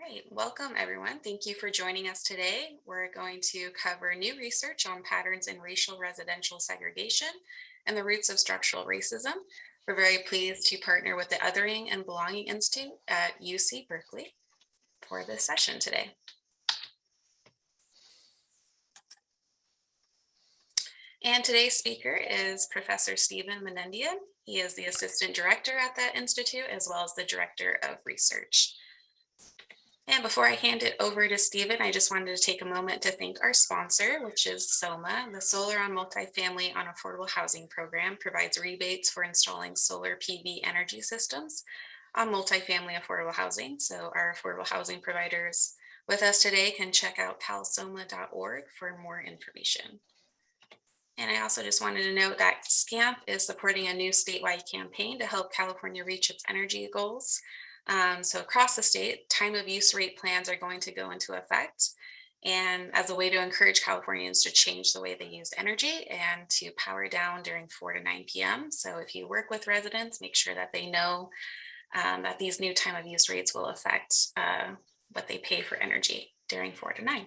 Right. Welcome, everyone. Thank you for joining us today. We're going to cover new research on patterns in racial residential segregation and the roots of structural racism. We're very pleased to partner with the Othering and Belonging Institute at UC Berkeley for this session today. And today's speaker is Professor Stephen Menendian. He is the Assistant Director at that institute, as well as the Director of Research. And before I hand it over to Stephen, I just wanted to take a moment to thank our sponsor, which is SOMA. The Solar on Multifamily on Affordable Housing program provides rebates for installing solar PV energy systems on multifamily affordable housing. So our affordable housing providers with us today can check out calsoma.org for more information. And I also just wanted to note that SCAMP is supporting a new statewide campaign to help California reach its energy goals. So across the state, time of use rate plans are going to go into effect. And as a way to encourage Californians to change the way they use energy and to power down during 4 to 9 p.m. So if you work with residents, make sure that they know that these new time of use rates will affect what they pay for energy during 4 to 9.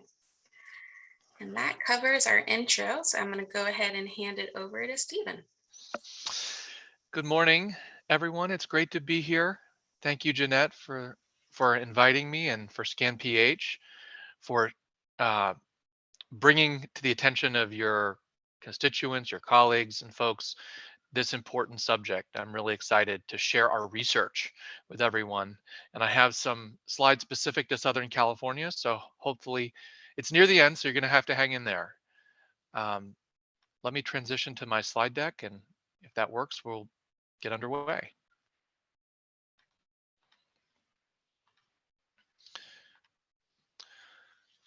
And that covers our intro. So I'm going to go ahead and hand it over to Stephen. Good morning, everyone. It's great to be here. Thank you, Jeanette, for inviting me, and for ScanPH for uh, bringing to the attention of your constituents, your colleagues, and folks this important subject. I'm really excited to share our research with everyone. And I have some slides specific to Southern California, so hopefully it's near the end, so you're going to have to hang in there. Let me transition to my slide deck, and if that works, we'll get underway.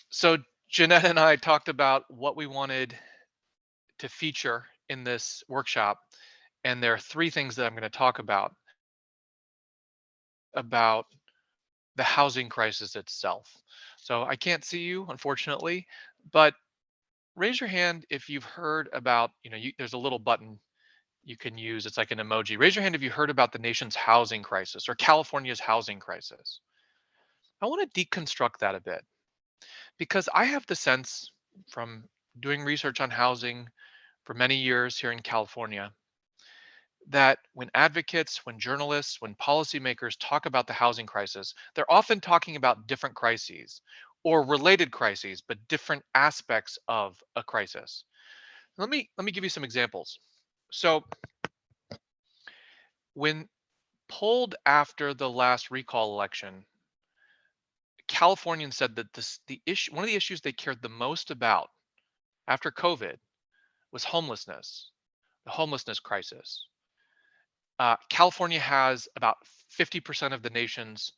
So Jeanette and I talked about what we wanted to feature in this workshop, and there are three things that I'm going to talk about the housing crisis itself. So I can't see you, unfortunately, but raise your hand if you've heard about, there's a little button you can use. It's like an emoji. Raise your hand if you heard about the nation's housing crisis or California's housing crisis. I want to deconstruct that a bit, because I have the sense from doing research on housing for many years here in California that when advocates, when journalists, when policymakers talk about the housing crisis, they're often talking about different crises or related crises, but different aspects of a crisis. Let me give you some examples. So when polled after the last recall election, Californians said that one of the issues they cared the most about after COVID was homelessness, the homelessness crisis. California has about 50% of the nation's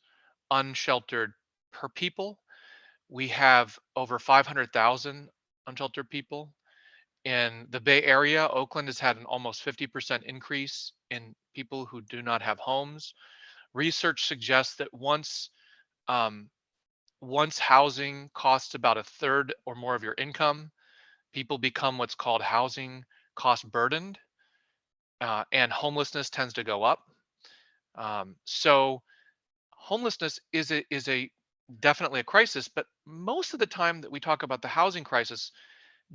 unsheltered per people. We have over 500,000 unsheltered people. In the Bay Area, Oakland has had an almost 50% increase in people who do not have homes. Research suggests that um, once housing costs about a third or more of your income, people become what's called housing cost burdened, and homelessness tends to go up. So homelessness is a definitely a crisis, but most of the time that we talk about the housing crisis,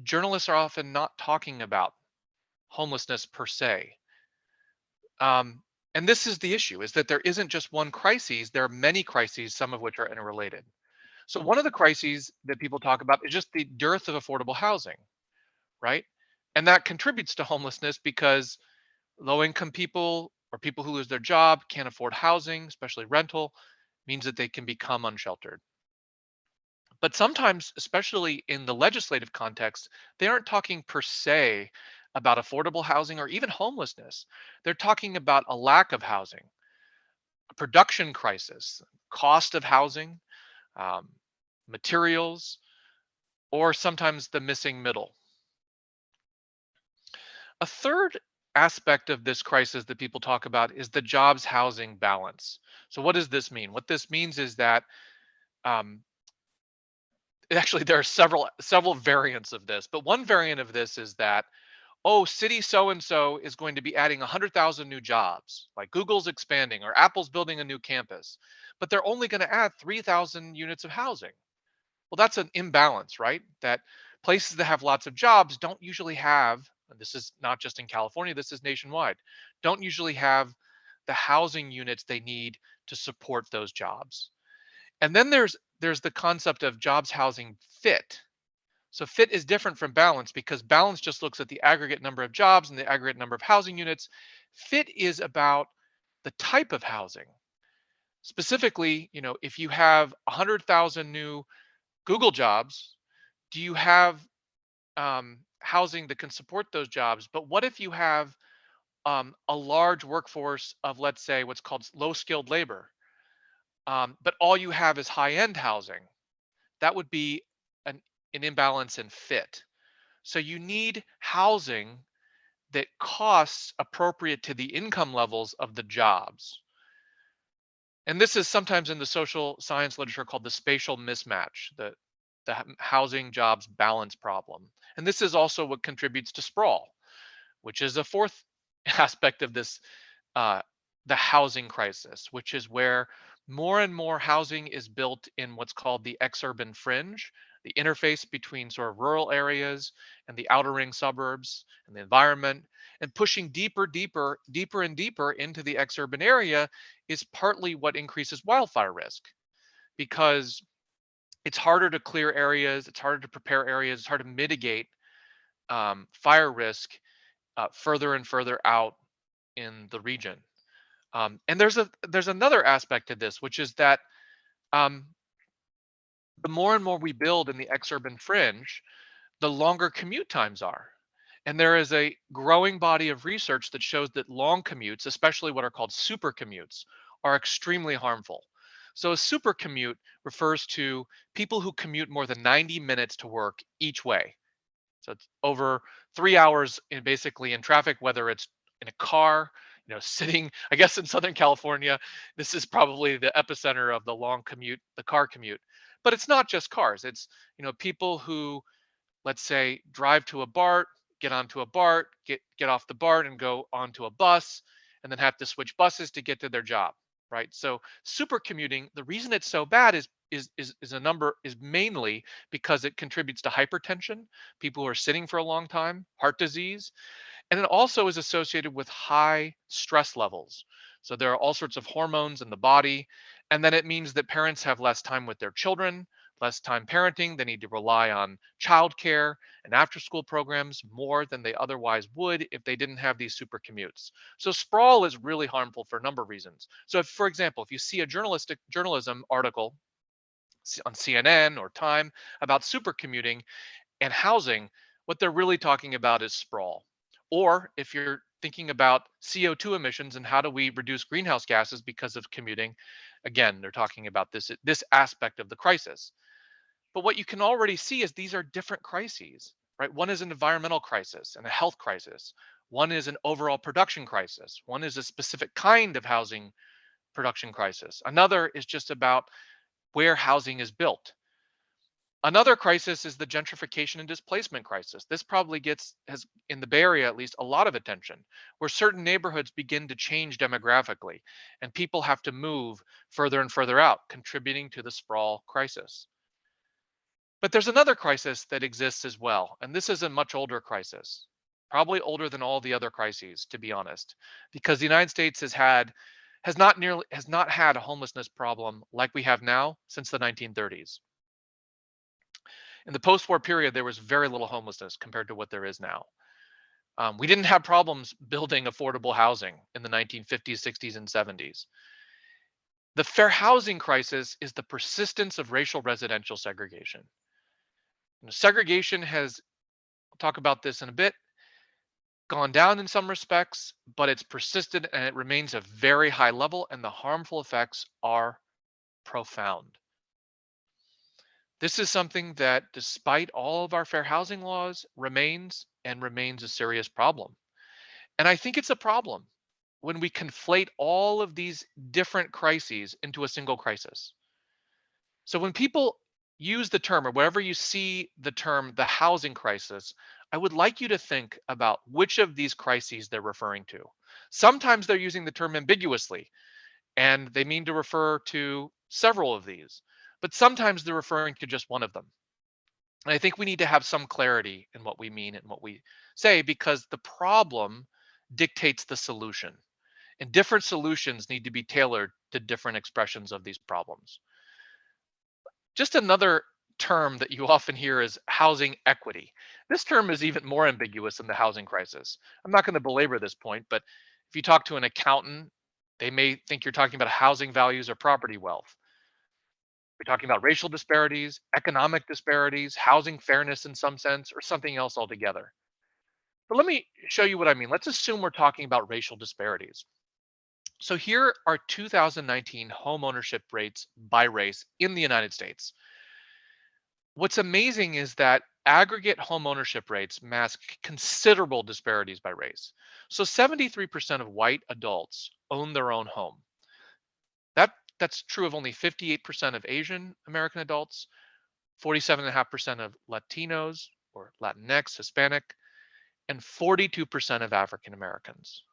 journalists are often not talking about homelessness per se. Um, and this is the issue: is that there isn't just one crisis; there are many crises, some of which are interrelated. So one of the crises that people talk about is just the dearth of affordable housing, right? And that contributes to homelessness because low income people or people who lose their job can't afford housing, especially rental, means that they can become unsheltered. But sometimes, especially in the legislative context, they aren't talking per se about affordable housing or even homelessness. They're talking about a lack of housing, a production crisis, cost of housing, um, materials, or sometimes the missing middle. A third aspect of this crisis that people talk about is the jobs housing balance. So what does this mean? What this means is that um, actually there are several variants of this, but one variant of this is that oh, city so and so is going to be adding 100,000 new jobs, like Google's expanding or Apple's building a new campus, but they're only going to add 3,000 units of housing. Well, that's an imbalance, right? That places that have lots of jobs don't usually have, and this is not just in California, this is nationwide, don't usually have the housing units they need to support those jobs. And then there's the concept of jobs housing fit. So fit is different from balance because balance just looks at the aggregate number of jobs and the aggregate number of housing units. Fit is about the type of housing. Specifically, if you have 100,000 new Google jobs, do you have housing that can support those jobs? But what if you have a large workforce of, let's say, what's called low skilled labor, but all you have is high end housing? That would be an imbalance in fit. So you need housing that costs appropriate to the income levels of the jobs. And this is sometimes in the social science literature called the spatial mismatch, the housing jobs balance problem. And this is also what contributes to sprawl, which is a fourth aspect of this, uh, the housing crisis, which is where more and more housing is built in what's called the exurban fringe, the interface between sort of rural areas and the outer ring suburbs and the environment. And pushing deeper, deeper, deeper, and deeper into the exurban area is partly what increases wildfire risk because it's harder to clear areas, it's harder to prepare areas, it's hard to mitigate fire risk further and further out in the region. And there's another aspect to this, which is that um, the more and more we build in the exurban fringe, the longer commute times are. And there is a growing body of research that shows that long commutes, especially what are called super commutes, are extremely harmful. So a super commute refers to people who commute more than 90 minutes to work each way. So it's over 3 hours in basically in traffic, whether it's in a car, sitting, I guess in Southern California, this is probably the epicenter of the long commute, the car commute. But it's not just cars. It's, people who, let's say, drive to a BART, get onto a BART, get off the BART and go onto a bus, and then have to switch buses to get to their job, right? So super commuting, the reason it's so bad is mainly because it contributes to hypertension, people who are sitting for a long time, heart disease, and it also is associated with high stress levels. So there are all sorts of hormones in the body. And then it means that parents have less time with their children, less time parenting. They need to rely on childcare and after school programs more than they otherwise would if they didn't have these super commutes. So sprawl is really harmful for a number of reasons. So if, for example, if you see a journalism article on CNN or Time about super commuting, and housing, what they're really talking about is sprawl. Or if you're thinking about CO2 emissions and how do we reduce greenhouse gases because of commuting, again, they're talking about this aspect of the crisis. But what you can already see is these are different crises, right? One is an environmental crisis and a health crisis. One is an overall production crisis. One is a specific kind of housing production crisis. Another is just about where housing is built. Another crisis is the gentrification and displacement crisis. This probably has, in the Bay Area at least, a lot of attention, where certain neighborhoods begin to change demographically, and people have to move further and further out, contributing to the sprawl crisis. But there's another crisis that exists as well, and this is a much older crisis, probably older than all the other crises, to be honest, because the United States has not had a homelessness problem like we have now since the 1930s. In the post-war period, there was very little homelessness compared to what there is now. We didn't have problems building affordable housing in the 1950s, 60s, and 70s. The fair housing crisis is the persistence of racial residential segregation. Segregation has, I'll talk about this in a bit, gone down in some respects, but it's persisted and it remains a very high level, and the harmful effects are profound. This is something that, despite all of our fair housing laws, remains a serious problem. And I think it's a problem when we conflate all of these different crises into a single crisis. So when people use the term, or wherever you see the term, the housing crisis, I would like you to think about which of these crises they're referring to. Sometimes they're using the term ambiguously, and they mean to refer to several of these, but sometimes they're referring to just one of them. And I think we need to have some clarity in what we mean and what we say, because the problem dictates the solution. And different solutions need to be tailored to different expressions of these problems. Just another term that you often hear is housing equity. This term is even more ambiguous than the housing crisis. I'm not going to belabor this point, but if you talk to an accountant, they may think you're talking about housing values or property wealth. We're talking about racial disparities, economic disparities, housing fairness in some sense, or something else altogether. But let me show you what I mean. Let's assume we're talking about racial disparities. So here are 2019 home ownership rates by race in the United States. What's amazing is that aggregate home ownership rates mask considerable disparities by race. So 73% of white adults own their own home. That's true of only 58% of Asian American adults, 47.5% of Latinos or Latinx, Hispanic, and 42% of African Americans.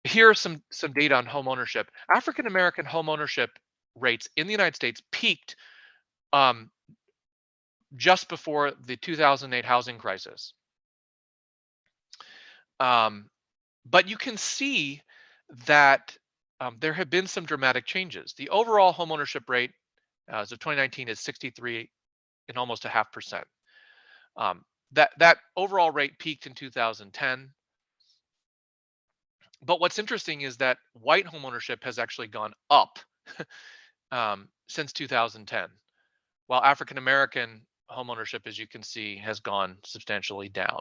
Here are some data on home ownership. African American home ownership rates in the United States peaked um, just before the 2008 housing crisis. Um, but you can see that there have been some dramatic changes. The overall homeownership rate as of 2019 is 63 and almost a half percent. That overall rate peaked in 2010. But what's interesting is that white homeownership has actually gone up since 2010, while African American homeownership, as you can see, has gone substantially down.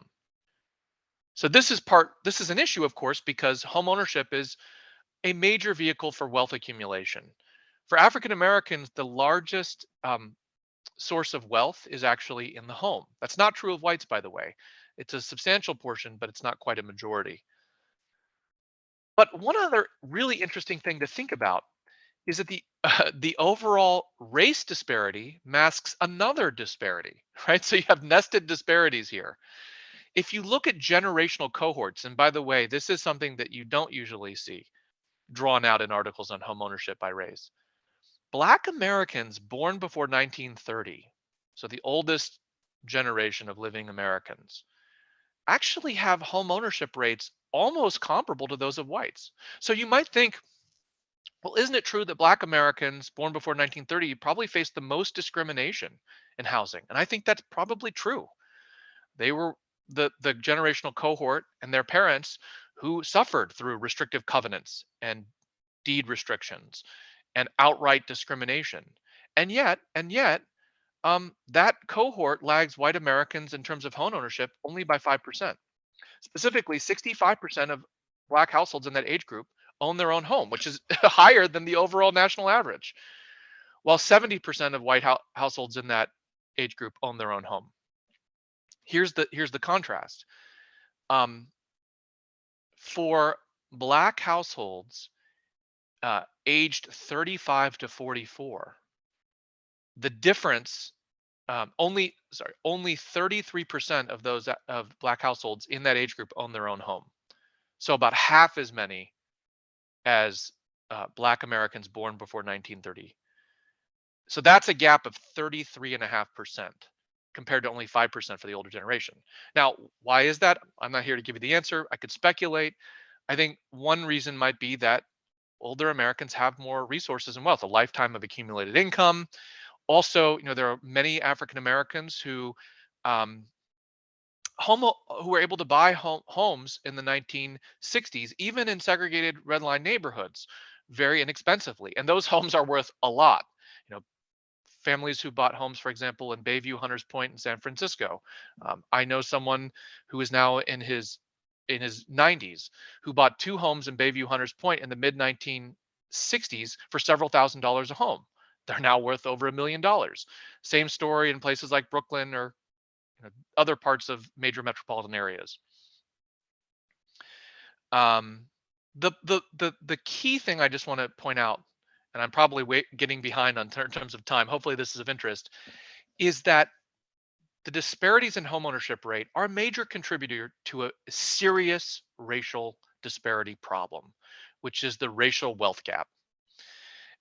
So this is an issue, of course, because homeownership is a major vehicle for wealth accumulation. For African Americans, the largest source of wealth is actually in the home. That's not true of whites, by the way. It's a substantial portion, but it's not quite a majority. But one other really interesting thing to think about is that the the overall race disparity masks another disparity, right? So you have nested disparities here. If you look at generational cohorts, and by the way, this is something that you don't usually see drawn out in articles on homeownership by race. Black Americans born before 1930, so the oldest generation of living Americans, actually have home ownership rates almost comparable to those of whites. So you might think, well, isn't it true that Black Americans born before 1930 probably faced the most discrimination in housing? And I think that's probably true. They were the generational cohort and their parents who suffered through restrictive covenants and deed restrictions and outright discrimination. And yet, that cohort lags white Americans in terms of home ownership only by 5%. Specifically, 65% of Black households in that age group own their own home, which is higher than the overall national average, while 70% of white households in that age group own their own home. Here's the contrast. Um, for Black households aged 35 to 44, the difference only 33% of those of Black households in that age group own their own home. So about half as many as Black Americans born before 1930. So that's a gap of 33.5% compared to only 5% for the older generation. Now, why is that? I'm not here to give you the answer. I could speculate. I think one reason might be that older Americans have more resources and wealth, a lifetime of accumulated income. Also, there are many African Americans um, who were able to buy homes in the 1960s, even in segregated red line neighborhoods, very inexpensively, and those homes are worth a lot. You know, families who bought homes, for example, in Bayview, Hunters Point, in San Francisco. I know someone who is now in his 90s who bought two homes in Bayview, Hunters Point in the mid 1960s for several $1,000s a home. They're now worth over $1 million. Same story in places like Brooklyn or other parts of major metropolitan areas. Um, the key thing I just want to point out, and I'm probably getting behind on terms of time. Hopefully, this is of interest. Is that The disparities in homeownership rate are a major contributor to a serious racial disparity problem, which is the racial wealth gap.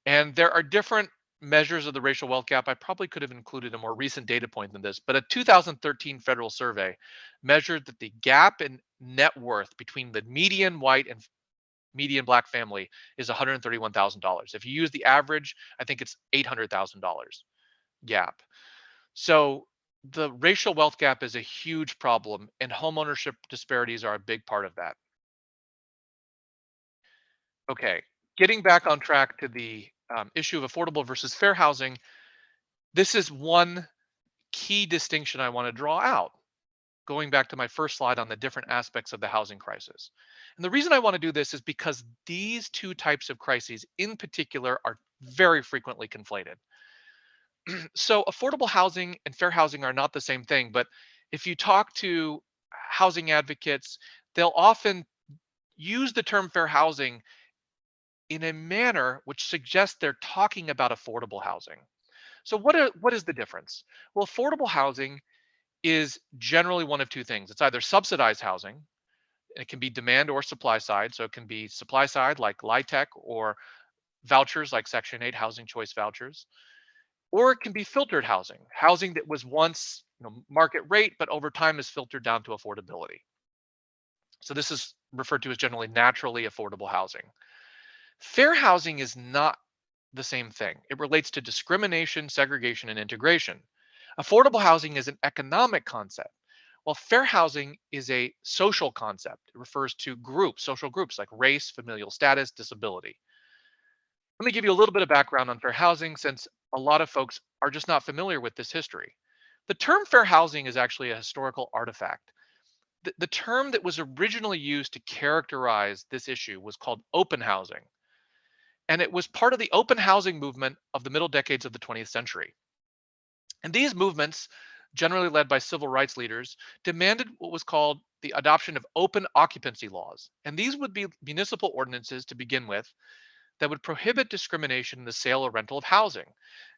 And there are different measures of the racial wealth gap. I probably could have included a more recent data point than this, but a 2013 federal survey measured that the gap in net worth between the median white and median black family is $131,000. If you use the average, I think it's $800,000 gap. So the racial wealth gap is a huge problem, and homeownership disparities are a big part of that. Okay, getting back on track to the issue of affordable versus fair housing, this is one key distinction I want to draw out, going back to my first slide on the different aspects of the housing crisis. And the reason I want to do this is because these two types of crises in particular are very frequently conflated. So affordable housing and fair housing are not the same thing, but if you talk to housing advocates, they'll often use the term fair housing in a manner which suggests they're talking about affordable housing. So what is the difference? Well, affordable housing is generally one of two things. It's either subsidized housing, and it can be demand or supply side. So it can be supply side like LIHTC or vouchers like Section 8 housing choice vouchers, or it can be filtered housing, housing that was once market rate, but over time is filtered down to affordability. So this is referred to as generally naturally affordable housing. Fair housing is not the same thing. It relates to discrimination, segregation, and integration. Affordable housing is an economic concept, while fair housing is a social concept. It refers to groups, social groups like race, familial status, disability. Let me give you a little bit of background on fair housing since a lot of folks are just not familiar with this history. The term fair housing is actually a historical artifact. The term that was originally used to characterize this issue was called open housing, and it was part of the open housing movement of the middle decades of the 20th century. And these movements, generally led by civil rights leaders, demanded what was called the adoption of open occupancy laws. And these would be municipal ordinances to begin with that would prohibit discrimination in the sale or rental of housing.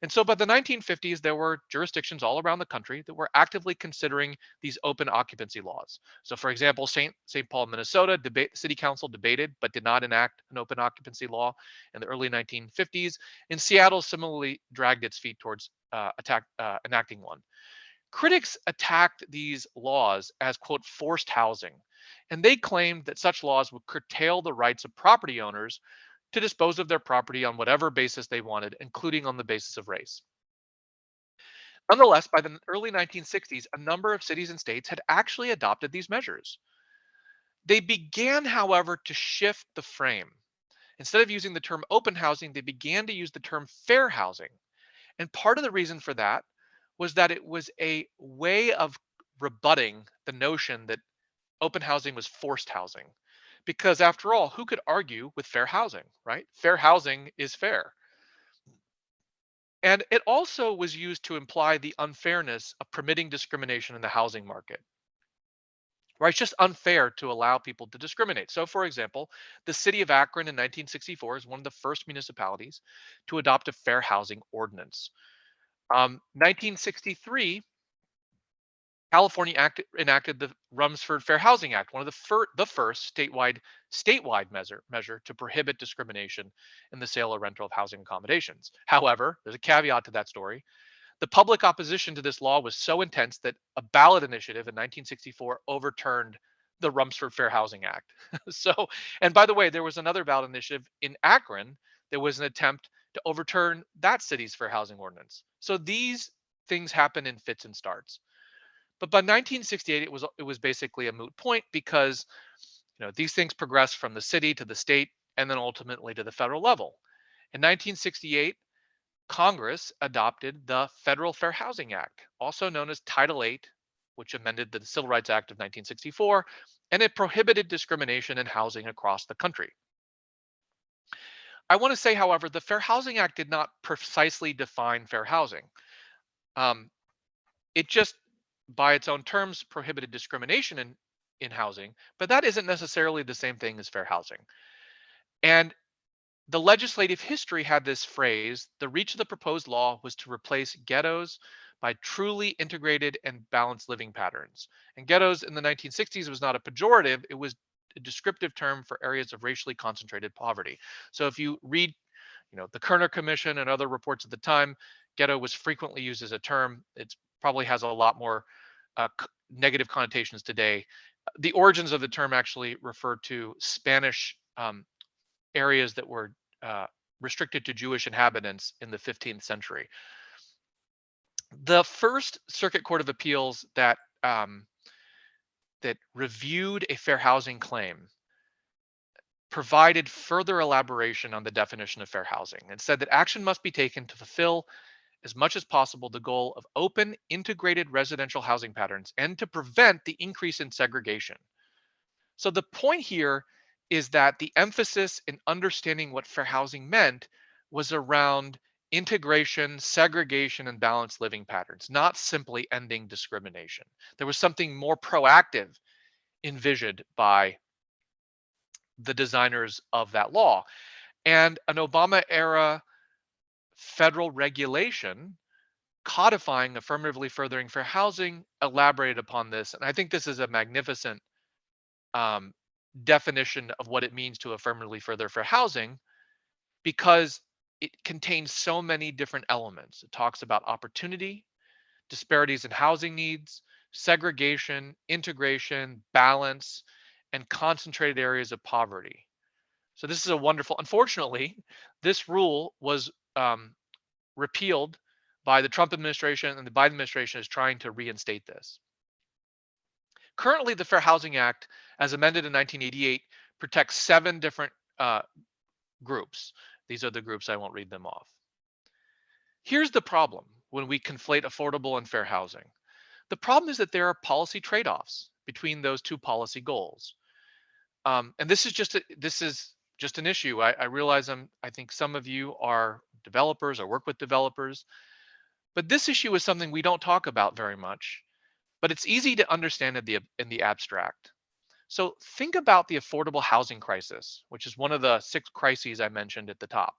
And so by the 1950s, there were jurisdictions all around the country that were actively considering these open occupancy laws. So for example, St. Paul, Minnesota, city council debated but did not enact an open occupancy law in the early 1950s. And Seattle similarly dragged its feet towards enacting one. Critics attacked these laws as, quote, forced housing, and they claimed that such laws would curtail the rights of property owners to dispose of their property on whatever basis they wanted, including on the basis of race. Nonetheless, by the early 1960s, a number of cities and states had actually adopted these measures. They began, however, to shift the frame. Instead of using the term open housing, they began to use the term fair housing. And part of the reason for that was that it was a way of rebutting the notion that open housing was forced housing. Because after all, who could argue with fair housing, right? Fair housing is fair. And it also was used to imply the unfairness of permitting discrimination in the housing market. Right? It's just unfair to allow people to discriminate. So, for example, the city of Akron in 1964 is one of the first municipalities to adopt a fair housing ordinance. 1963, California enacted the Rumsford Fair Housing Act, one of the first statewide measure to prohibit discrimination in the sale or rental of housing accommodations. However, there's a caveat to that story. The public opposition to this law was so intense that a ballot initiative in 1964 overturned the Rumsford Fair Housing Act. So, and by the way, there was another ballot initiative in Akron. There was an attempt to overturn that city's fair housing ordinance. So these things happen in fits and starts. But by 1968, it was basically a moot point because these things progress from the city to the state and then ultimately to the federal level. In 1968, Congress adopted the Federal Fair Housing Act, also known as Title VIII, which amended the Civil Rights Act of 1964, and it prohibited discrimination in housing across the country. I want to say, however, the Fair Housing Act did not precisely define fair housing. Um, it just, by its own terms, prohibited discrimination in housing, but that isn't necessarily the same thing as fair housing. And the legislative history had this phrase: the reach of the proposed law was to replace ghettos by truly integrated and balanced living patterns. And ghettos in the 1960s was not a pejorative, it was a descriptive term for areas of racially concentrated poverty. So if you read, the Kerner Commission and other reports at the time, ghetto was frequently used as a term. It probably has a lot more negative connotations today. The origins of the term actually refer to Spanish areas that were restricted to Jewish inhabitants in the 15th century. The First Circuit Court of Appeals that reviewed a fair housing claim provided further elaboration on the definition of fair housing and said that action must be taken to fulfill as much as possible the goal of open, integrated residential housing patterns and to prevent the increase in segregation. So the point here is that the emphasis in understanding what fair housing meant was around integration, segregation, and balanced living patterns, not simply ending discrimination. There was something more proactive envisioned by the designers of that law. And an Obama era federal regulation codifying affirmatively furthering fair housing elaborated upon this. And I think this is a magnificent um, definition of what it means to affirmatively further fair housing because it contains so many different elements. It talks about opportunity, disparities in housing needs, segregation, integration, balance, and concentrated areas of poverty. So this is a wonderful, unfortunately, this rule was repealed by the Trump administration, and the Biden administration is trying to reinstate this. Currently, the Fair Housing Act, as amended in 1988, protects 7 different groups. These are the groups, I won't read them off. Here's the problem when we conflate affordable and fair housing. The problem is that there are policy trade-offs between those two policy goals. And this is just an issue. I realize I think some of you are developers or work with developers, but this issue is something we don't talk about very much, but it's easy to understand in the abstract. So think about the affordable housing crisis, which is one of the 6 crises I mentioned at the top.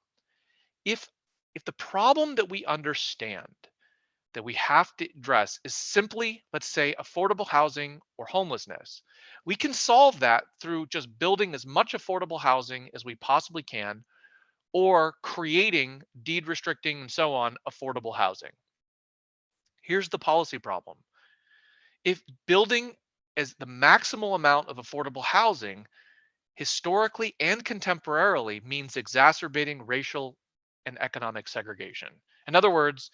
If if the problem that we understand that we have to address is simply, let's say, affordable housing or homelessness, we can solve that through just building as much affordable housing as we possibly can or creating, deed restricting, and so on, affordable housing. Here's the policy problem. If building as the maximal amount of affordable housing historically and contemporarily means exacerbating racial and economic segregation. In other words,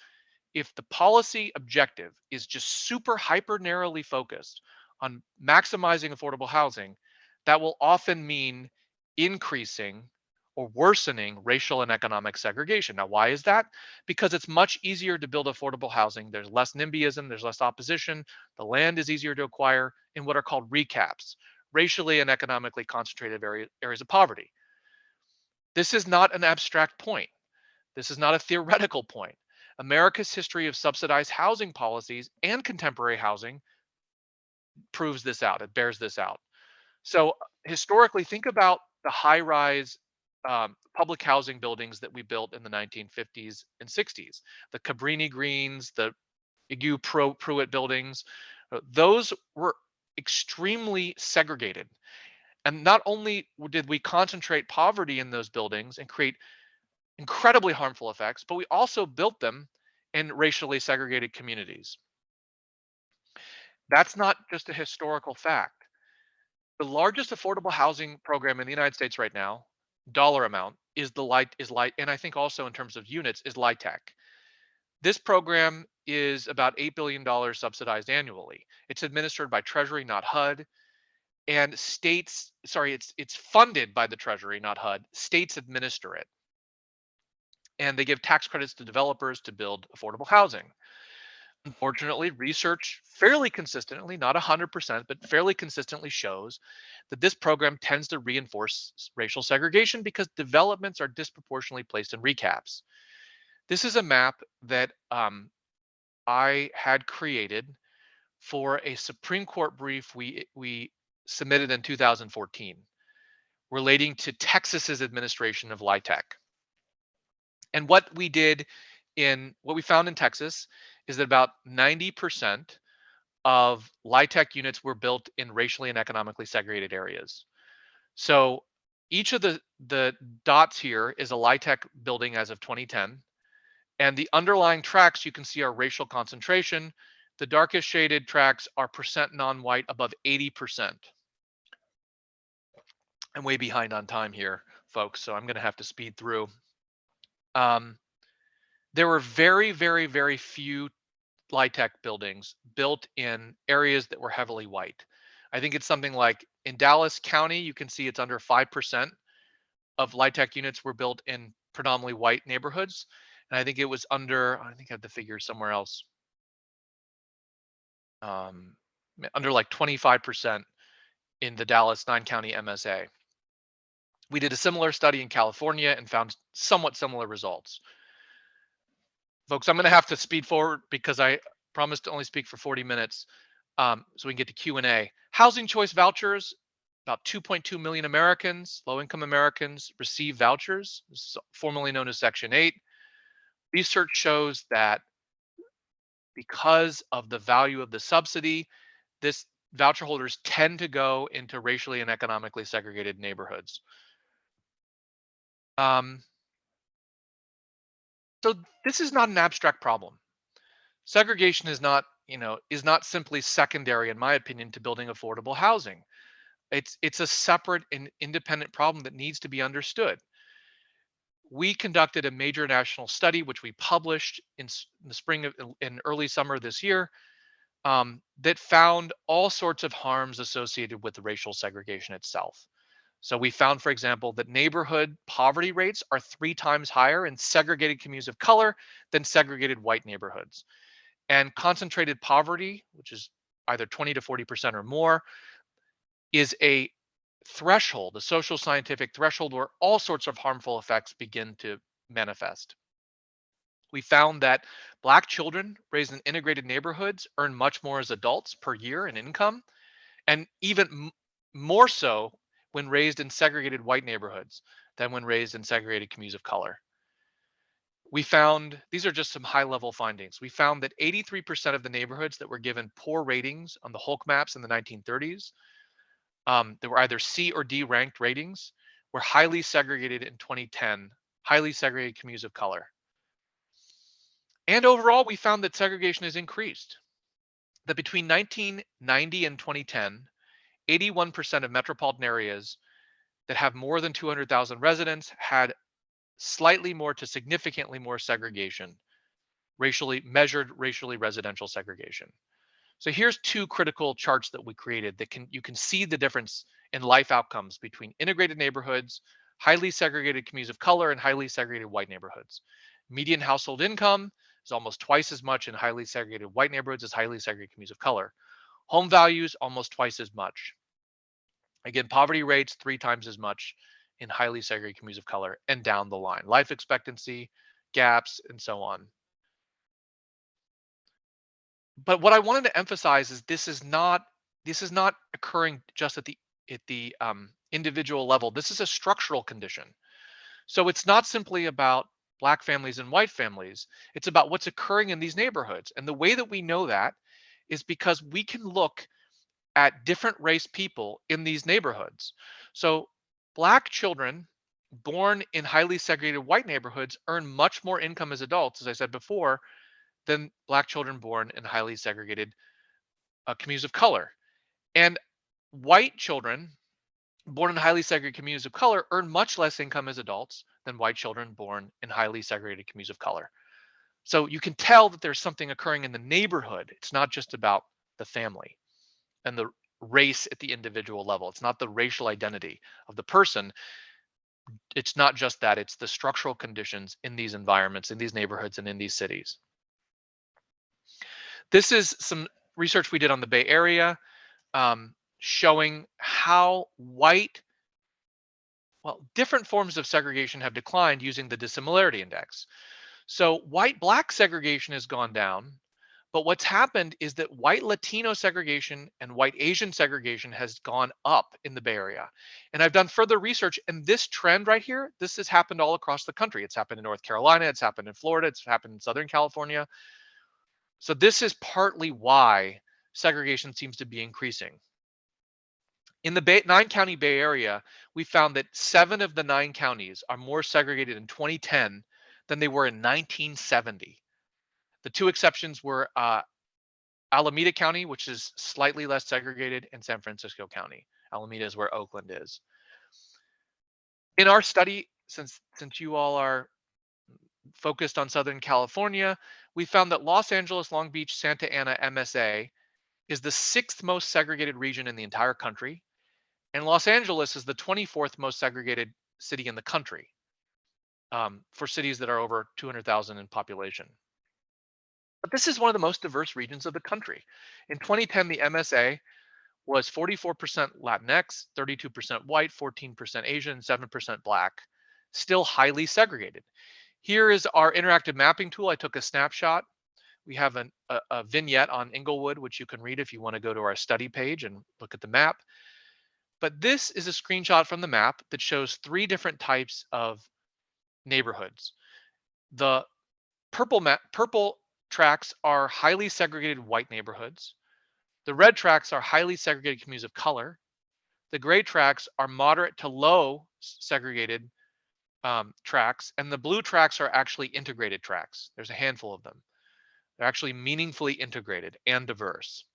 if the policy objective is just super hyper narrowly focused on maximizing affordable housing, that will often mean increasing or worsening racial and economic segregation. Now, why is that? Because it's much easier to build affordable housing. There's less NIMBYism, there's less opposition, the land is easier to acquire in what are called recaps, racially and economically concentrated areas of poverty. This is not an abstract point. This is not a theoretical point. America's history of subsidized housing policies and contemporary housing proves this out. It bears this out. So historically, think about the high-rise public housing buildings that we built in the 1950s and 60s. The Cabrini Greens, the Igu Pruitt buildings, those were extremely segregated. And not only did we concentrate poverty in those buildings and create incredibly harmful effects, but we also built them in racially segregated communities. That's not just a historical fact. The largest affordable housing program in the United States right now, dollar amount, is light, and I think also in terms of units is LIHTC. This program is about $8 billion subsidized annually. It's administered by Treasury, not HUD, and it's funded by the Treasury, not HUD. States administer it, and they give tax credits to developers to build affordable housing. Unfortunately, research fairly consistently, not 100%, but fairly consistently shows that this program tends to reinforce racial segregation because developments are disproportionately placed in recaps. This is a map that I had created for a Supreme Court brief we submitted in 2014 relating to Texas's administration of LIHTC. And what we found in Texas is that about 90% of LIHTC units were built in racially and economically segregated areas. So each of the dots here is a LIHTC building as of 2010. And the underlying tracks you can see are racial concentration. The darkest shaded tracks are percent non-white above 80%. I'm way behind on time here, folks, so I'm going to have to speed through. Um, there were very, very, very few LIHTC buildings built in areas that were heavily white. I think it's something like in Dallas County, you can see it's under 5% of LIHTC units were built in predominantly white neighborhoods. And I think it was under, I think I have the figure somewhere else, um, under like 25% in the Dallas 9-county MSA. We did a similar study in California and found somewhat similar results. Folks, I'm going to have to speed forward because I promised to only speak for 40 minutes, so we can get to Q&A. Housing choice vouchers, about 2.2 million Americans, low-income Americans, receive vouchers, formerly known as Section 8. Research shows that because of the value of the subsidy, this voucher holders tend to go into racially and economically segregated neighborhoods. So this is not an abstract problem. Segregation is not simply secondary, in my opinion, to building affordable housing. It's a separate and independent problem that needs to be understood. We conducted a major national study, which we published in the spring of in early summer this year, that found all sorts of harms associated with the racial segregation itself. So we found, for example, that neighborhood poverty rates are 3 times higher in segregated communities of color than segregated white neighborhoods. And concentrated poverty, which is either 20 to 40% or more, is a threshold, a social scientific threshold where all sorts of harmful effects begin to manifest. We found that Black children raised in integrated neighborhoods earn much more as adults per year in income, and even more so when raised in segregated white neighborhoods than when raised in segregated communities of color. We found, these are just some high level findings. We found that 83% of the neighborhoods that were given poor ratings on the Hulk maps in the 1930s, that were either C or D ranked ratings, were highly segregated in 2010, highly segregated communities of color. And overall, we found that segregation has increased. That between 1990 and 2010, 81% of metropolitan areas that have more than 200,000 residents had slightly more to significantly more segregation, racially measured racially residential segregation. So here's 2 critical charts that we created that you can see the difference in life outcomes between integrated neighborhoods, highly segregated communities of color, and highly segregated white neighborhoods. Median household income is almost twice as much in highly segregated white neighborhoods as highly segregated communities of color. Home values almost twice as much. Again, poverty rates 3 times as much in highly segregated communities of color, and down the line. Life expectancy, gaps, and so on. But what I wanted to emphasize is this is not occurring just at the individual level. This is a structural condition. So it's not simply about Black families and white families. It's about what's occurring in these neighborhoods. And the way that we know that is because we can look at different race people in these neighborhoods. So Black children born in highly segregated white neighborhoods earn much more income as adults, as I said before, than Black children born in highly segregated communities of color. And white children born in highly segregated communities of color earn much less income as adults than white children born in highly segregated communities of color. So you can tell that there's something occurring in the neighborhood. It's not just about the family and the race at the individual level. It's not the racial identity of the person. It's not just that, it's the structural conditions in these environments, in these neighborhoods, and in these cities. This is some research we did on the Bay Area, showing how different forms of segregation have declined using the dissimilarity index. So white-Black segregation has gone down, but what's happened is that white Latino segregation and white Asian segregation has gone up in the Bay Area. And I've done further research, and this trend right here, this has happened all across the country. It's happened in North Carolina, it's happened in Florida, it's happened in Southern California. So this is partly why segregation seems to be increasing. In the 9-county Bay Area, we found that 7 of the 9 counties are more segregated in 2010 than they were in 1970. The two exceptions were Alameda County, which is slightly less segregated, and San Francisco County. Alameda is where Oakland is. In our study, since you all are focused on Southern California, we found that Los Angeles, Long Beach, Santa Ana MSA is the 6th most segregated region in the entire country, and Los Angeles is the 24th most segregated city in the country, for cities that are over 200,000 in population. But this is one of the most diverse regions of the country. In 2010, the MSA was 44% Latinx, 32% white, 14% Asian, 7% Black, still highly segregated. Here is our interactive mapping tool. I took a snapshot. We have a vignette on Inglewood, which you can read if you want to go to our study page and look at the map. But this is a screenshot from the map that shows 3 different types of neighborhoods. The purple tracks are highly segregated white neighborhoods. The red tracks are highly segregated communities of color. The gray tracks are moderate to low segregated tracks, and the blue tracks are actually integrated tracks. There's a handful of them. They're actually meaningfully integrated and diverse.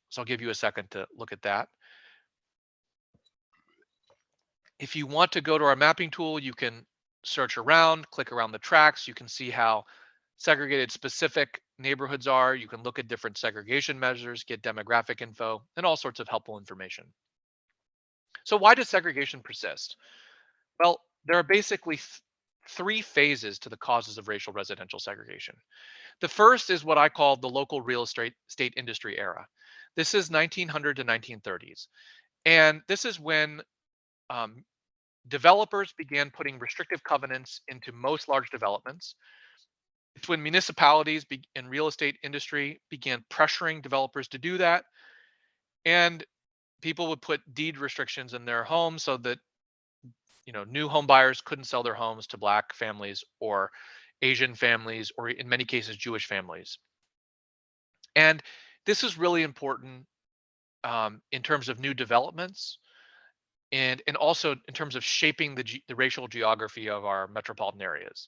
So I'll give you a second to look at that. If you want to go to our mapping tool, you can search around, click around the tracks. You can see how segregated specific neighborhoods are. You can look at different segregation measures, get demographic info, and all sorts of helpful information. So why does segregation persist? Well, there are basically 3 phases to the causes of racial residential segregation. The first is what I call the local real estate industry era. This is 1900 to 1930s. And this is when um, developers began putting restrictive covenants into most large developments. It's when municipalities and real estate industry began pressuring developers to do that. And people would put deed restrictions in their homes so that new home buyers couldn't sell their homes to Black families or Asian families, or in many cases, Jewish families. And this is really important in terms of new developments and also in terms of shaping the racial geography of our metropolitan areas.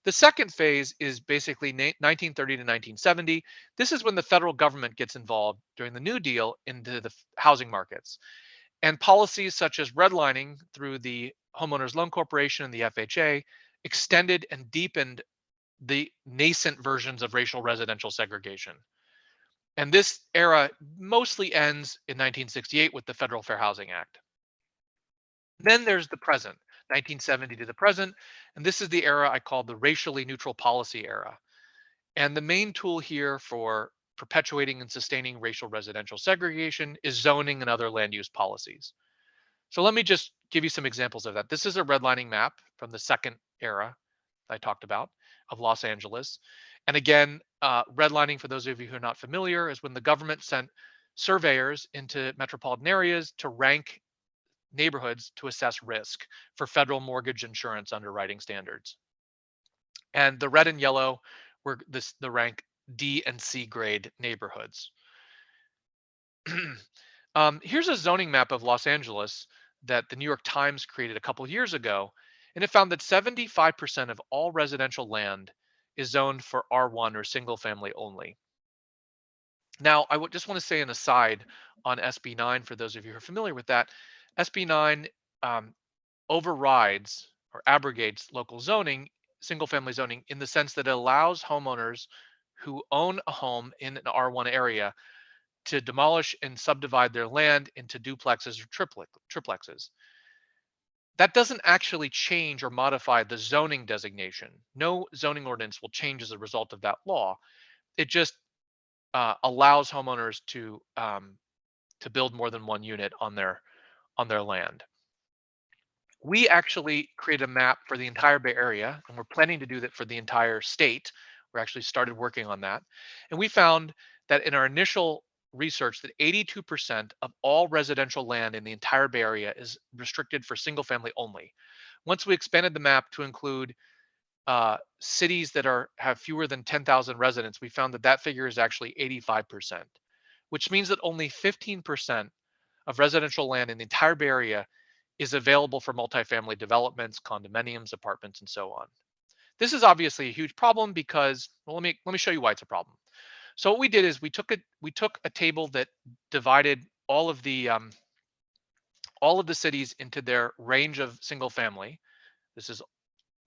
The second phase is basically 1930 to 1970. This is when the federal government gets involved during the New Deal into the housing markets. And policies such as redlining through the Homeowners Loan Corporation and the FHA extended and deepened the nascent versions of racial residential segregation. And this era mostly ends in 1968 with the Federal Fair Housing Act. Then there's the present, 1970 to the present, and this is the era I call the racially neutral policy era. And the main tool here for perpetuating and sustaining racial residential segregation is zoning and other land use policies. So let me just give you some examples of that. This is a redlining map from the second era I talked about of Los Angeles. And again, redlining, for those of you who are not familiar, is when the government sent surveyors into metropolitan areas to rank neighborhoods to assess risk for federal mortgage insurance underwriting standards. And the red and yellow were the rank D and C grade neighborhoods. Here's a zoning map of Los Angeles that the New York Times created a couple years ago, and it found that 75% of all residential land is zoned for R1 or single family only. Now, I would just want to say an aside on SB 9 for those of you who are familiar with that. SB 9 overrides or abrogates local zoning, single family zoning, in the sense that it allows homeowners who own a home in an R1 area to demolish and subdivide their land into duplexes or triplexes. That doesn't actually change or modify the zoning designation. No zoning ordinance will change as a result of that law. It just allows homeowners to build more than one unit on their land. We actually created a map for the entire Bay Area, and we're planning to do that for the entire state. We're actually started working on that. And we found that in our initial research that 82% of all residential land in the entire Bay Area is restricted for single family only. Once we expanded the map to include cities that have fewer than 10,000 residents, we found that that figure is actually 85%, which means that only 15% of residential land in the entire Bay Area is available for multifamily developments, condominiums, apartments, and so on. This is obviously a huge problem because, well, let me show you why it's a problem. So what we did is we took a table that divided all of the cities into their range of single family. This is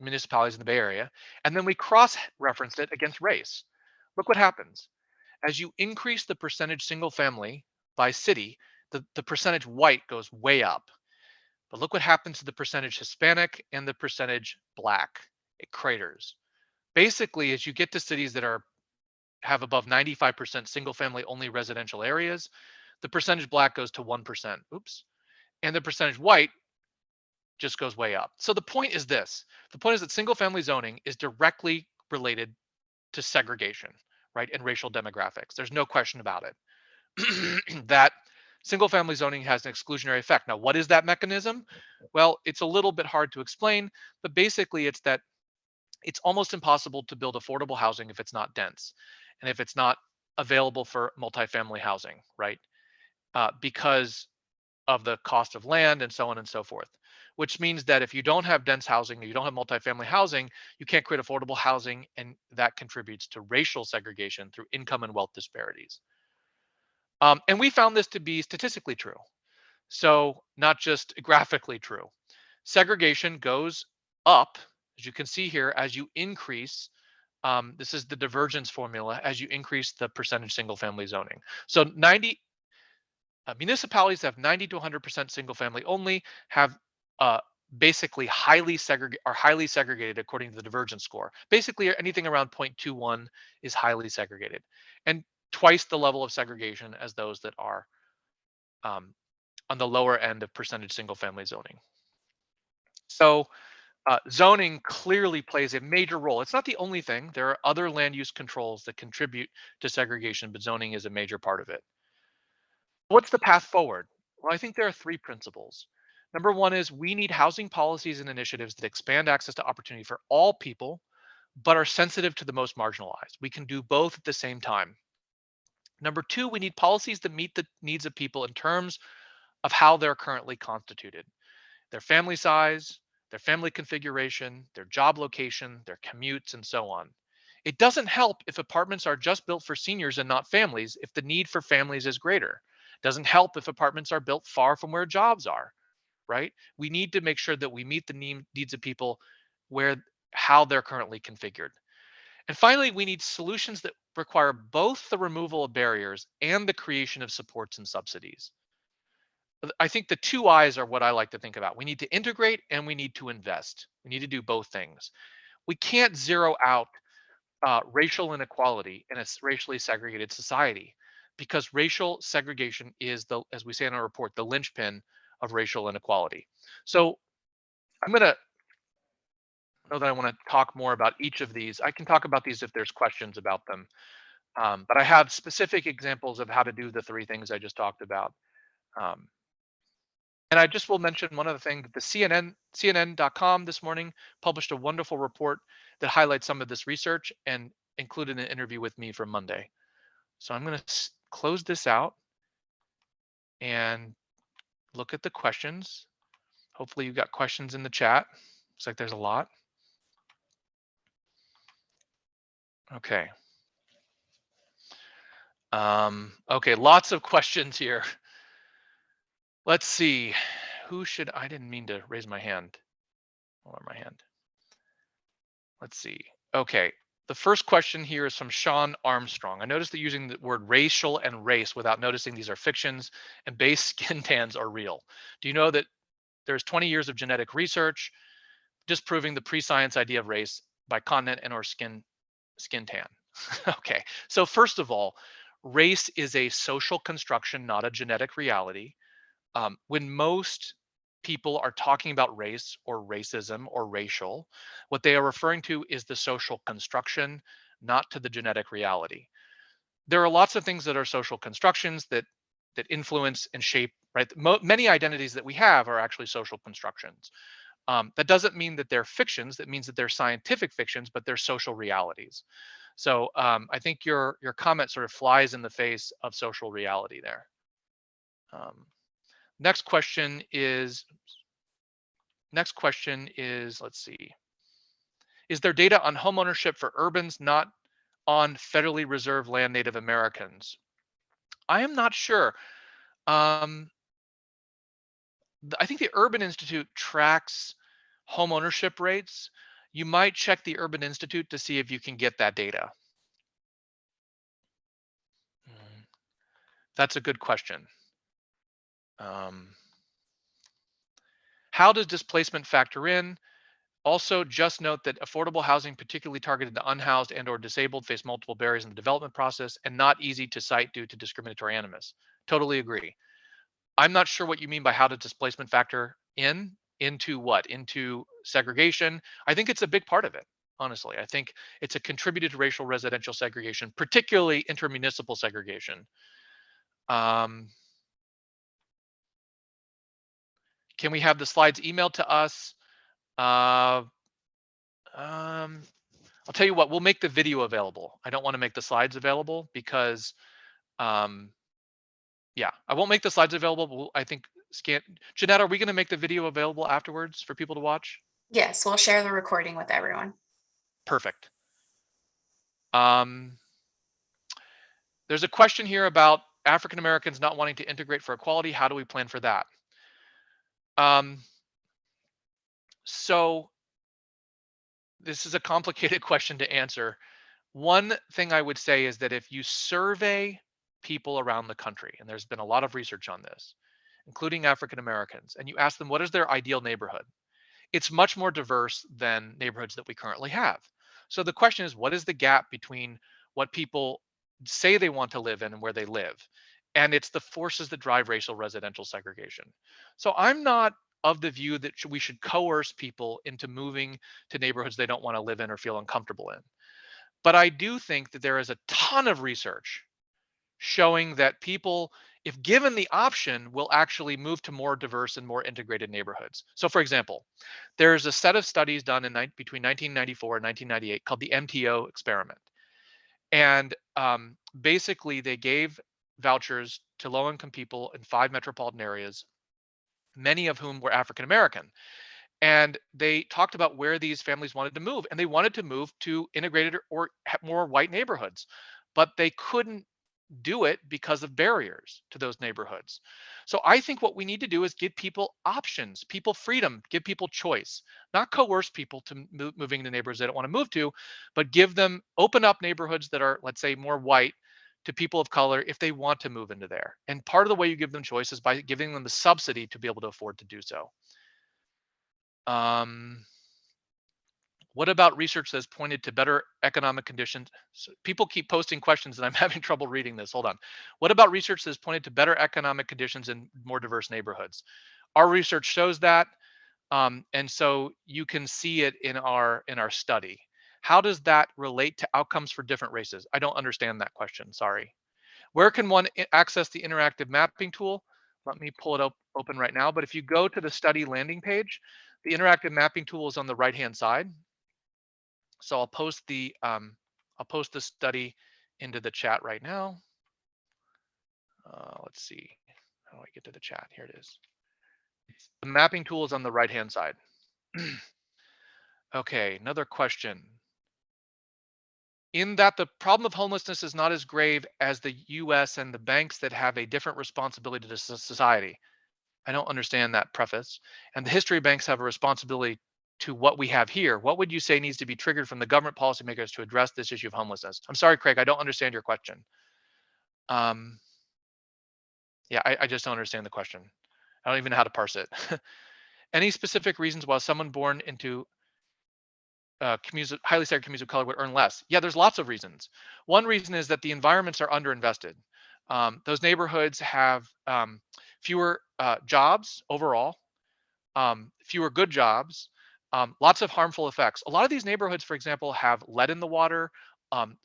municipalities in the Bay Area, and then we cross-referenced it against race. Look what happens. As you increase the percentage single family by city, the percentage white goes way up. But look what happens to the percentage Hispanic and the percentage Black. It craters. Basically, as you get to cities that have above 95% single family only residential areas, the percentage Black goes to 1%. Oops. And the percentage white just goes way up. So the point is this. The point is that single family zoning is directly related to segregation, right? And racial demographics. There's no question about it. That single family zoning has an exclusionary effect. Now, what is that mechanism? Well, it's a little bit hard to explain, but basically it's that it's almost impossible to build affordable housing if it's not dense and if it's not available for multifamily housing, right? Because of the cost of land and so on and so forth. Which means that if you don't have dense housing, or you don't have multifamily housing, you can't create affordable housing, and that contributes to racial segregation through income and wealth disparities. And we found this to be statistically true. So not just graphically true. Segregation goes up, as you can see here, as you increase, this is the divergence formula, as you increase the percentage single family zoning. So municipalities that have 90 to 100% single family only have basically highly segregated according to the divergence score. Basically anything around 0.21 is highly segregated, and twice the level of segregation as those that are um, on the lower end of percentage single family zoning. So zoning clearly plays a major role. It's not the only thing. There are other land use controls that contribute to segregation, but zoning is a major part of it. What's the path forward? Well, I think there are three principles. Number one is we need housing policies and initiatives that expand access to opportunity for all people, but are sensitive to the most marginalized. We can do both at the same time. Number two, we need policies that meet the needs of people in terms of how they're currently constituted, their family size, their family configuration, their job location, their commutes, and so on. It doesn't help if apartments are just built for seniors and not families if the need for families is greater. It doesn't help if apartments are built far from where jobs are, right? We need to make sure that we meet the needs of people where how they're currently configured. And finally, we need solutions that require both the removal of barriers and the creation of supports and subsidies. I think the two I's are what I like to think about. We need to integrate and we need to invest. We need to do both things. We can't zero out racial inequality in a racially segregated society because racial segregation is as we say in our report, the linchpin of racial inequality. So I'm going to know that I want to talk more about each of these. I can talk about these if there's questions about them. But I have specific examples of how to do the three things I just talked about. Um, And I just will mention one other thing. The CNN.com this morning published a wonderful report that highlights some of this research and included an interview with me from Monday. So I'm going to close this out and look at the questions. Hopefully you've got questions in the chat. Looks like there's a lot. Okay. Okay, lots of questions here. Let's see. I didn't mean to raise my hand. Lower my hand. Let's see. Okay. The first question here is from Sean Armstrong. I noticed that using the word racial and race without noticing these are fictions and base skin tans are real. Do you know that there's 20 years of genetic research disproving the pre-science idea of race by continent and or skin tan? Okay. So first of all, race is a social construction, not a genetic reality. When most people are talking about race or racism or racial, what they are referring to is the social construction, not to the genetic reality. There are lots of things that are social constructions that influence and shape, right? Many identities that we have are actually social constructions. That doesn't mean that they're fictions. That means that they're scientific fictions, but they're social realities. So I think your comment sort of flies in the face of social reality there. Um, next question is let's see. Is there data on homeownership for urbans not on federally reserved land Native Americans? I am not sure. Um, I think the Urban Institute tracks home ownership rates. You might check the Urban Institute to see if you can get that data. Mm, That's a good question. Um, how does displacement factor in? Also, just note that affordable housing, particularly targeted to unhoused and or disabled, face multiple barriers in the development process and not easy to cite due to discriminatory animus. Totally agree. I'm not sure what you mean by how does displacement factor into what? Into segregation? I think it's a big part of it. Honestly, I think it's a contributed to racial residential segregation, particularly intermunicipal segregation. Um, can we have the slides emailed to us? Uh, um, I'll tell you what, we'll make the video available. I don't want to make the slides available because, um, yeah, I won't make the slides available. But I think Jeanette, are we going to make the video available afterwards for people to watch? Yes, we'll share the recording with everyone. Perfect. Um, there's a question here about African Americans not wanting to integrate for equality. How do we plan for that? Um, so this is a complicated question to answer. One thing I would say is that if you survey people around the country, and there's been a lot of research on this, including African Americans, and you ask them what is their ideal neighborhood, it's much more diverse than neighborhoods that we currently have. So the question is, what is the gap between what people say they want to live in and where they live? And it's the forces that drive racial residential segregation. So I'm not of the view that we should coerce people into moving to neighborhoods they don't want to live in or feel uncomfortable in. But I do think that there is a ton of research showing that people, if given the option, will actually move to more diverse and more integrated neighborhoods. So, for example, there's a set of studies done between 1994 and 1998 called the MTO experiment. And basically, they gave vouchers to low income people in 5 metropolitan areas, many of whom were African American. And they talked about where these families wanted to move, and they wanted to move to integrated or more white neighborhoods, but they couldn't do it because of barriers to those neighborhoods. So I think what we need to do is give people options, people freedom, give people choice, not coerce people to moving to neighborhoods they don't want to move to, but give them open up neighborhoods that are, let's say, more white to people of color if they want to move into there. And part of the way you give them choice is by giving them the subsidy to be able to afford to do so. Um, what about research that's pointed to better economic conditions? So people keep posting questions and I'm having trouble reading this. Hold on. What about research that's pointed to better economic conditions in more diverse neighborhoods? Our research shows that, and so you can see it in our study. How does that relate to outcomes for different races? I don't understand that question. Sorry. Where can one access the interactive mapping tool? Let me pull it up open right now. But if you go to the study landing page, the interactive mapping tool is on the right hand side. So I'll post the study into the chat right now. Let's see. How do I get to the chat? Here it is. The mapping tool is on the right hand side. Okay, another question. In that the problem of homelessness is not as grave as the US and the banks that have a different responsibility to society. I don't understand that preface. And the history banks have a responsibility to what we have here. What would you say needs to be triggered from the government policymakers to address this issue of homelessness? I'm sorry, Craig, I don't understand your question. Um, yeah, I just don't understand the question. I don't even know how to parse it. Any specific reasons why someone born into highly segregated communities of color would earn less? Yeah, there's lots of reasons. One reason is that the environments are underinvested. Those neighborhoods have fewer jobs overall, fewer good jobs, lots of harmful effects. A lot of these neighborhoods, for example, have lead in the water,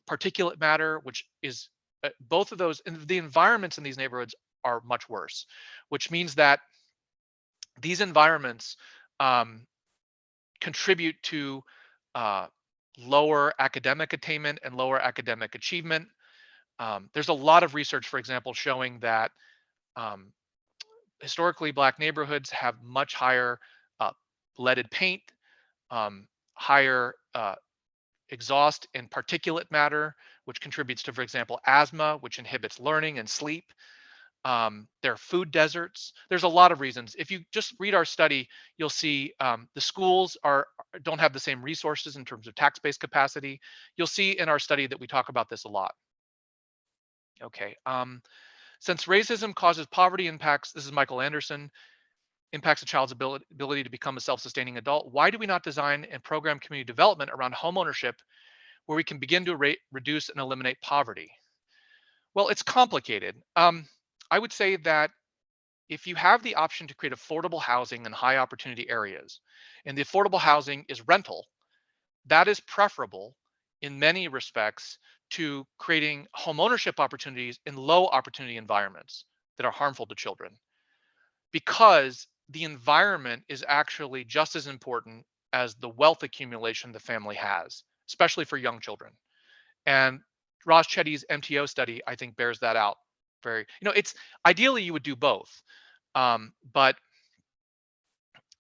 particulate matter, which is both of those, and the environments in these neighborhoods are much worse, which means that these environments, um, contribute to uh, lower academic attainment and lower academic achievement. There's a lot of research, for example, showing that um, historically Black neighborhoods have much higher uh, leaded paint, um, higher exhaust and particulate matter, which contributes to, for example, asthma, which inhibits learning and sleep. There are food deserts. There's a lot of reasons. If you just read our study, you'll see the schools don't have the same resources in terms of tax-based capacity. You'll see in our study that we talk about this a lot. Okay. Since racism causes poverty impacts, this is Michael Anderson, impacts a child's ability to become a self-sustaining adult. Why do we not design and program community development around homeownership where we can begin to reduce and eliminate poverty? Well, it's complicated. I would say that if you have the option to create affordable housing in high opportunity areas, and the affordable housing is rental, that is preferable in many respects to creating homeownership opportunities in low opportunity environments that are harmful to children, because the environment is actually just as important as the wealth accumulation the family has, especially for young children. And Ross Chetty's MTO study, I think, bears that out very, it's ideally you would do both. But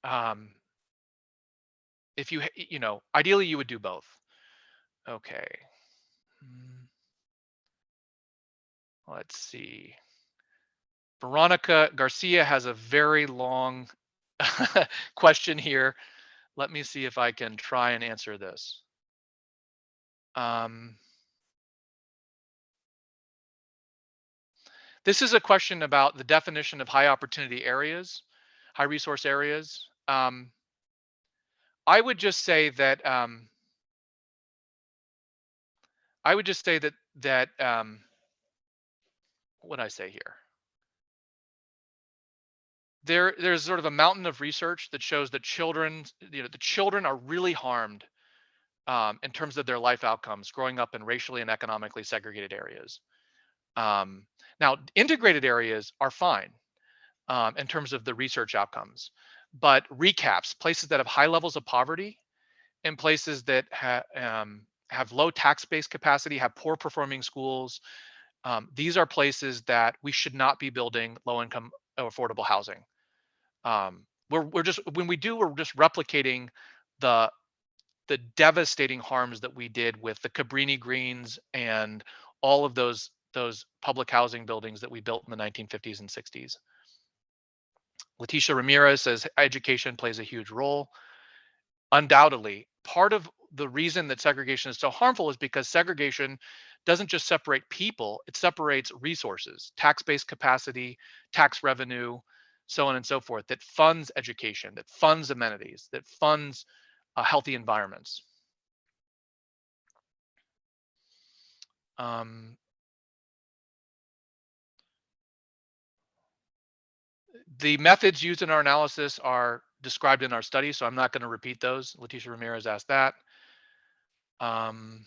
um, if ideally you would do both. Okay. Mm, let's see. Veronica Garcia has a very long question here. Let me see if I can try and answer this. Um, this is a question about the definition of high opportunity areas, high resource areas. I would just say that what did I say here? There's sort of a mountain of research that shows that the children are really harmed in terms of their life outcomes growing up in racially and economically segregated areas. Um, Now, integrated areas are fine in terms of the research outcomes, but recaps, places that have high levels of poverty and places that have low tax-based capacity, have poor performing schools, these are places that we should not be building low-income or affordable housing. We're just when we do, we're just replicating the the devastating harms that we did with the Cabrini Greens and all of those public housing buildings that we built in the 1950s and 60s. Leticia Ramirez says education plays a huge role. Undoubtedly, part of the reason that segregation is so harmful is because segregation doesn't just separate people, it separates resources, tax-based capacity, tax revenue, so on and so forth, that funds education, that funds amenities, that funds healthy environments. Um, the methods used in our analysis are described in our study, so I'm not going to repeat those. Leticia Ramirez asked that. Um,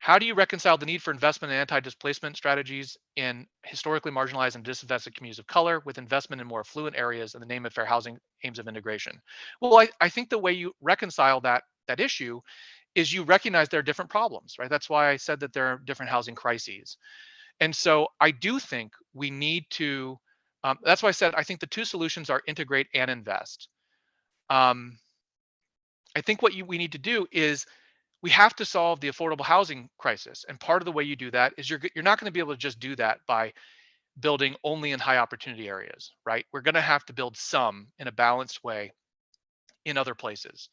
How do you reconcile the need for investment in anti-displacement strategies in historically marginalized and disadvantaged communities of color with investment in more affluent areas in the name of fair housing aims of integration? Well, I think the way you reconcile that issue is you recognize there are different problems, right? That's why I said that there are different housing crises. And so I do think we need to, that's why I said I think the two solutions are integrate and invest. Um, I think what we need to do is we have to solve the affordable housing crisis, and part of the way you do that is you're not going to be able to just do that by building only in high opportunity areas, right? We're going to have to build some in a balanced way in other places.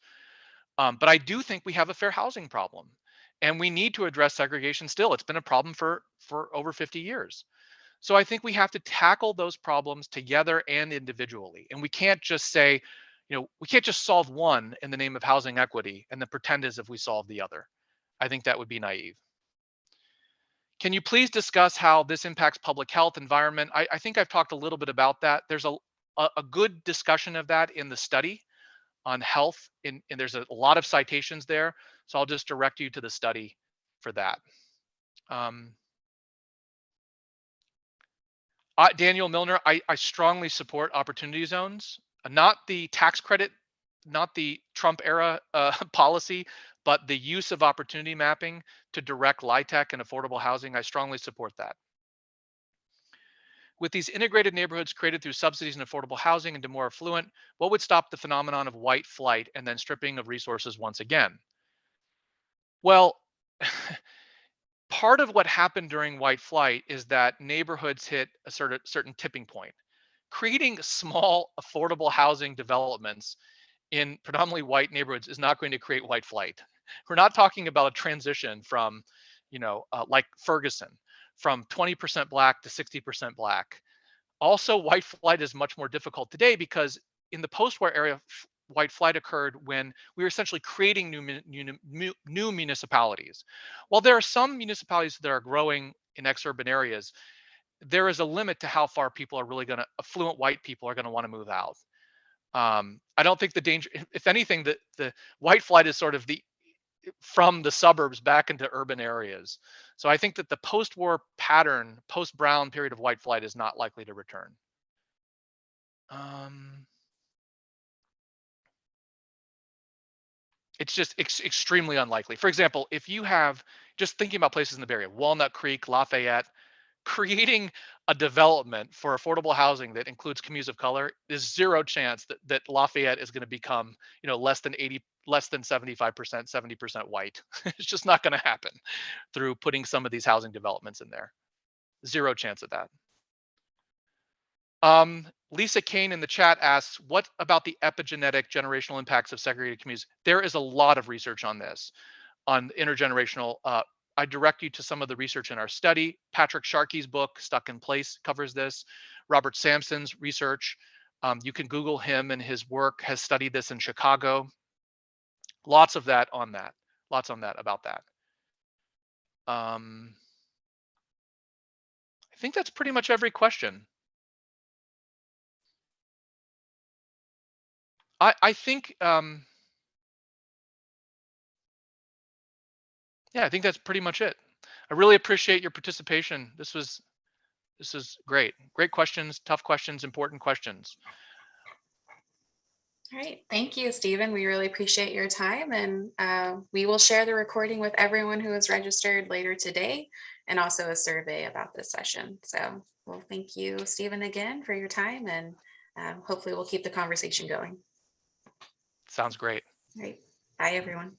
But I do think we have a fair housing problem, and we need to address segregation still. It's been a problem for over 50 years. So I think we have to tackle those problems together and individually. And we can't just say, we can't just solve one in the name of housing equity and then pretend as if we solve the other. I think that would be naive. Can you please discuss how this impacts public health, environment? I think I've talked a little bit about that. There's a good discussion of that in the study on health, and there's a lot of citations there. So I'll just direct you to the study for that. Um, Daniel Milner, I strongly support opportunity zones, not the tax credit Trump era policy, but the use of opportunity mapping to direct LIHTC and affordable housing. I strongly support that. With these integrated neighborhoods created through subsidies and affordable housing into more affluent, what would stop the phenomenon of white flight and then stripping of resources once again? Well, part of what happened during white flight is that neighborhoods hit a certain tipping point. Creating small affordable housing developments in predominantly white neighborhoods is not going to create white flight. We're not talking about a transition from, like Ferguson, from 20% black to 60% black. Also, white flight is much more difficult today because in the post-war area, white flight occurred when we were essentially creating new municipalities. While there are some municipalities that are growing in exurban areas, there is a limit to how far people are really going to, affluent white people are going to want to move out. I don't think the danger, if anything, the white flight is sort of the from the suburbs back into urban areas. So I think that the post-war pattern, post-Brown period of white flight is not likely to return. Um, it's just extremely unlikely. For example, if you have, just thinking about places in the Bay Area, Walnut Creek, Lafayette, creating a development for affordable housing that includes communities of color, there's zero chance that Lafayette is going to become, less than 80, less than 75%, 70% white. It's just not going to happen through putting some of these housing developments in there. Zero chance of that. Lisa Kane in the chat asks, what about the epigenetic generational impacts of segregated communities? There is a lot of research on this, on intergenerational. I direct you to some of the research in our study. Patrick Sharkey's book, Stuck in Place, covers this. Robert Sampson's research. You can Google him, and his work has studied this in Chicago. Lots of that on that. Lots on that about that. I think that's pretty much every question. I think, yeah, I think that's pretty much it. I really appreciate your participation. This is great. Great questions, tough questions, important questions. All right. Thank you, Stephen. We really appreciate your time. And we will share the recording with everyone who is registered later today, and also a survey about this session. So, well, thank you, Stephen, again for your time. And hopefully we'll keep the conversation going. Sounds great. All right. Bye, everyone.